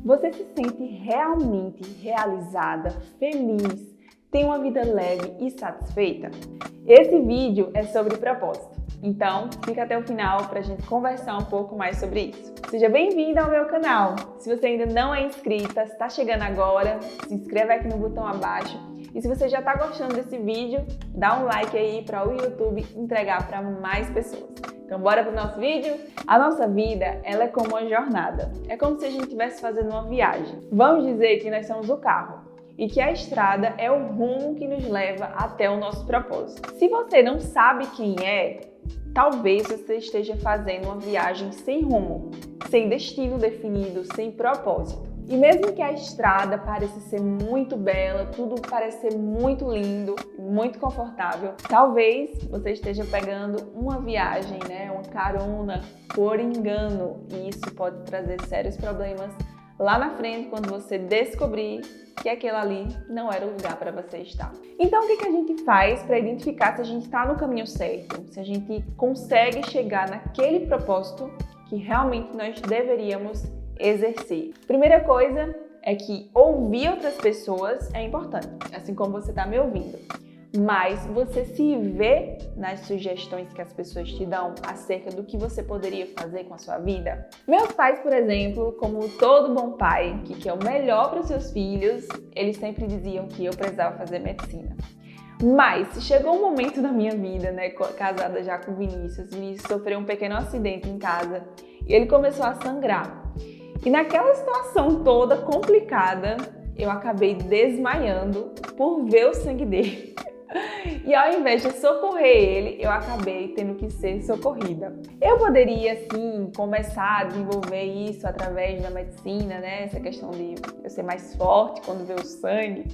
Você se sente realmente realizada, feliz, tem uma vida leve e satisfeita? Esse vídeo é sobre propósito, então fica até o final para a gente conversar um pouco mais sobre isso. Seja bem-vinda ao meu canal. Se você ainda não é inscrita, está chegando agora, se inscreve aqui no botão abaixo. E se você já está gostando desse vídeo, dá um like aí para o YouTube entregar para mais pessoas. Então bora para o nosso vídeo? A nossa vida, ela é como uma jornada. É como se a gente estivesse fazendo uma viagem. Vamos dizer que nós somos o carro e que a estrada é o rumo que nos leva até o nosso propósito. Se você não sabe quem é, talvez você esteja fazendo uma viagem sem rumo, sem destino definido, sem propósito. E mesmo que a estrada pareça ser muito bela, tudo parece ser muito lindo, muito confortável, talvez você esteja pegando uma viagem, uma carona por engano. E isso pode trazer sérios problemas lá na frente quando você descobrir que aquele ali não era o lugar para você estar. Então o que a gente faz para identificar se a gente está no caminho certo, se a gente consegue chegar naquele propósito que realmente nós deveríamos exercer? Primeira coisa é que ouvir outras pessoas é importante, assim como você está me ouvindo. Mas você se vê nas sugestões que as pessoas te dão acerca do que você poderia fazer com a sua vida? Meus pais, por exemplo, como todo bom pai que quer o melhor para os seus filhos, eles sempre diziam que eu precisava fazer medicina. Mas chegou um momento da minha vida, casada já com o Vinícius sofreu um pequeno acidente em casa e ele começou a sangrar. E naquela situação toda complicada, eu acabei desmaiando por ver o sangue dele. E ao invés de socorrer ele, eu acabei tendo que ser socorrida. Eu poderia, sim, começar a desenvolver isso através da medicina, essa questão de eu ser mais forte quando ver o sangue.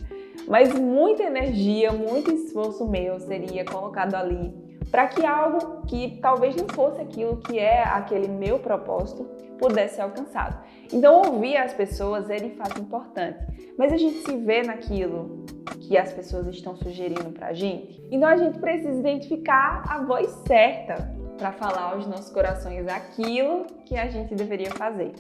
Mas muita energia, muito esforço meu seria colocado ali para que algo que talvez não fosse aquilo que é aquele meu propósito pudesse ser alcançado. Então, ouvir as pessoas é de fato importante, mas a gente se vê naquilo que as pessoas estão sugerindo para a gente. Então, a gente precisa identificar a voz certa para falar aos nossos corações aquilo que a gente deveria fazer.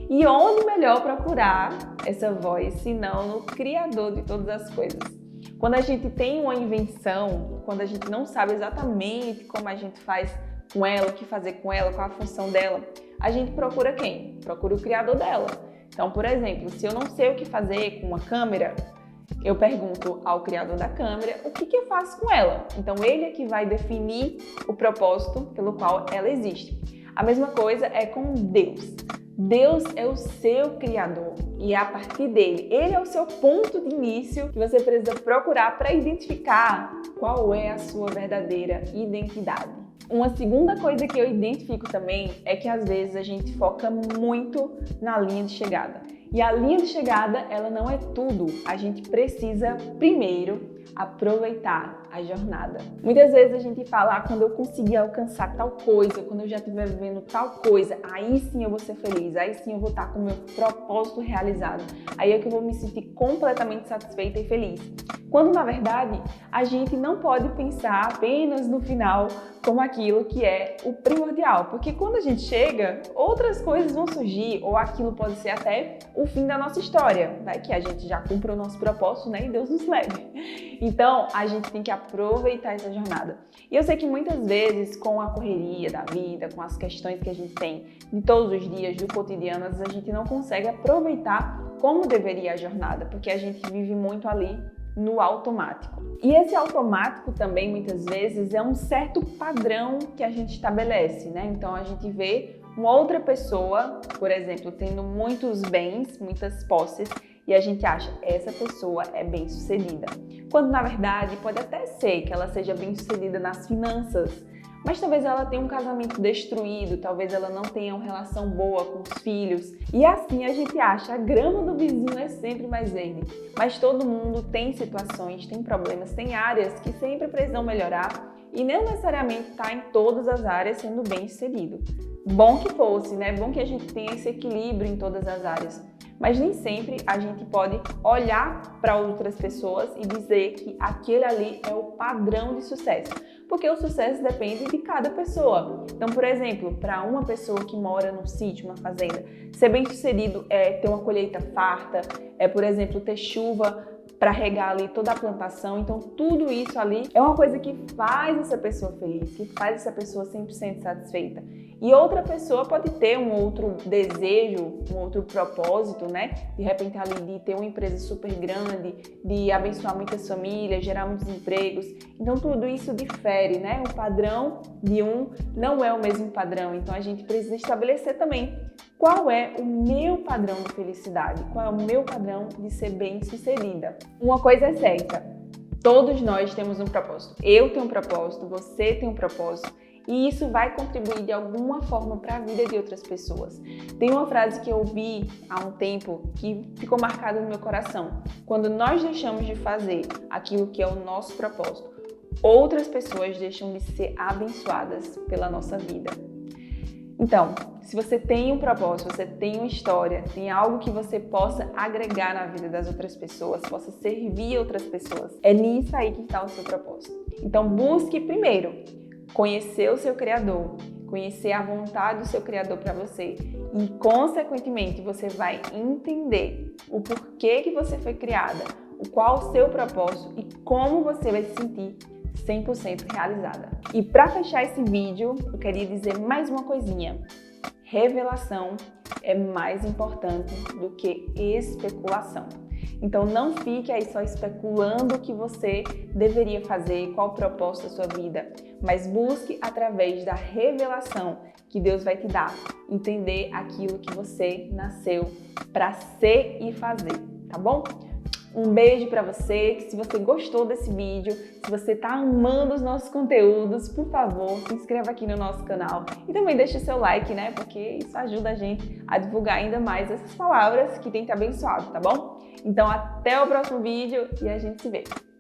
E onde melhor procurar essa voz, senão no Criador de todas as coisas? Quando a gente tem uma invenção, quando a gente não sabe exatamente como a gente faz com ela, o que fazer com ela, qual a função dela, a gente procura quem? Procura o criador dela. Então, por exemplo, se eu não sei o que fazer com uma câmera, eu pergunto ao criador da câmera o que eu faço com ela. Então, ele é que vai definir o propósito pelo qual ela existe. A mesma coisa é com Deus. Deus é o seu criador e é a partir dele. Ele é o seu ponto de início que você precisa procurar para identificar qual é a sua verdadeira identidade. Uma segunda coisa que eu identifico também é que às vezes a gente foca muito na linha de chegada. E a linha de chegada, ela não é tudo. A gente precisa primeiro aproveitar a jornada. Muitas vezes a gente fala, quando eu conseguir alcançar tal coisa, quando eu já estiver vivendo tal coisa, aí sim eu vou ser feliz, aí sim eu vou estar com o meu propósito realizado, aí é que eu vou me sentir completamente satisfeita e feliz. Quando, na verdade, a gente não pode pensar apenas no final como aquilo que é o primordial, porque quando a gente chega, outras coisas vão surgir, ou aquilo pode ser até o fim da nossa história, que a gente já cumpre o nosso propósito, e Deus nos leve. Então, a gente tem que aproveitar essa jornada. E eu sei que muitas vezes, com a correria da vida, com as questões que a gente tem de todos os dias, do cotidiano, às vezes a gente não consegue aproveitar como deveria a jornada, porque a gente vive muito ali no automático. E esse automático também, muitas vezes, é um certo padrão que a gente estabelece, Então, a gente vê uma outra pessoa, por exemplo, tendo muitos bens, muitas posses, e a gente acha, essa pessoa é bem-sucedida. Quando, na verdade, pode até ser que ela seja bem-sucedida nas finanças, mas talvez ela tenha um casamento destruído, talvez ela não tenha uma relação boa com os filhos. E assim a gente acha, a grama do vizinho é sempre mais verde. Mas todo mundo tem situações, tem problemas, tem áreas que sempre precisam melhorar e não necessariamente está em todas as áreas sendo bem-sucedido. Bom que fosse, Bom que a gente tenha esse equilíbrio em todas as áreas. Mas nem sempre a gente pode olhar para outras pessoas e dizer que aquele ali é o padrão de sucesso, porque o sucesso depende de cada pessoa. Então, por exemplo, para uma pessoa que mora num sítio, uma fazenda, ser bem-sucedido é ter uma colheita farta, por exemplo, ter chuva para regar ali toda a plantação. Então, tudo isso ali é uma coisa que faz essa pessoa feliz, que faz essa pessoa 100% satisfeita. E outra pessoa pode ter um outro desejo, um outro propósito, né? De repente ali de ter uma empresa super grande, de abençoar muitas famílias, gerar muitos empregos. Então, tudo isso difere, né? O padrão de um não é o mesmo padrão. Então, a gente precisa estabelecer também qual é o meu padrão de felicidade, qual é o meu padrão de ser bem-sucedida. Uma coisa é certa, todos nós temos um propósito. Eu tenho um propósito, você tem um propósito, e isso vai contribuir de alguma forma para a vida de outras pessoas. Tem uma frase que eu ouvi há um tempo que ficou marcada no meu coração. Quando nós deixamos de fazer aquilo que é o nosso propósito, outras pessoas deixam de ser abençoadas pela nossa vida. Então, se você tem um propósito, você tem uma história, tem algo que você possa agregar na vida das outras pessoas, possa servir outras pessoas, é nisso aí que está o seu propósito. Então, busque primeiro conhecer o seu Criador, conhecer a vontade do seu Criador para você e, consequentemente, você vai entender o porquê que você foi criada, qual o seu propósito e como você vai se sentir 100% realizada. E para fechar esse vídeo, eu queria dizer mais uma coisinha. Revelação é mais importante do que especulação. Então não fique aí só especulando o que você deveria fazer, qual o propósito da sua vida, mas busque através da revelação que Deus vai te dar, entender aquilo que você nasceu para ser e fazer, tá bom? Um beijo para você, se você gostou desse vídeo, se você está amando os nossos conteúdos, por favor, se inscreva aqui no nosso canal e também deixe o seu like, né? Porque isso ajuda a gente a divulgar ainda mais essas palavras que tem te abençoado, tá bom? Então até o próximo vídeo e a gente se vê!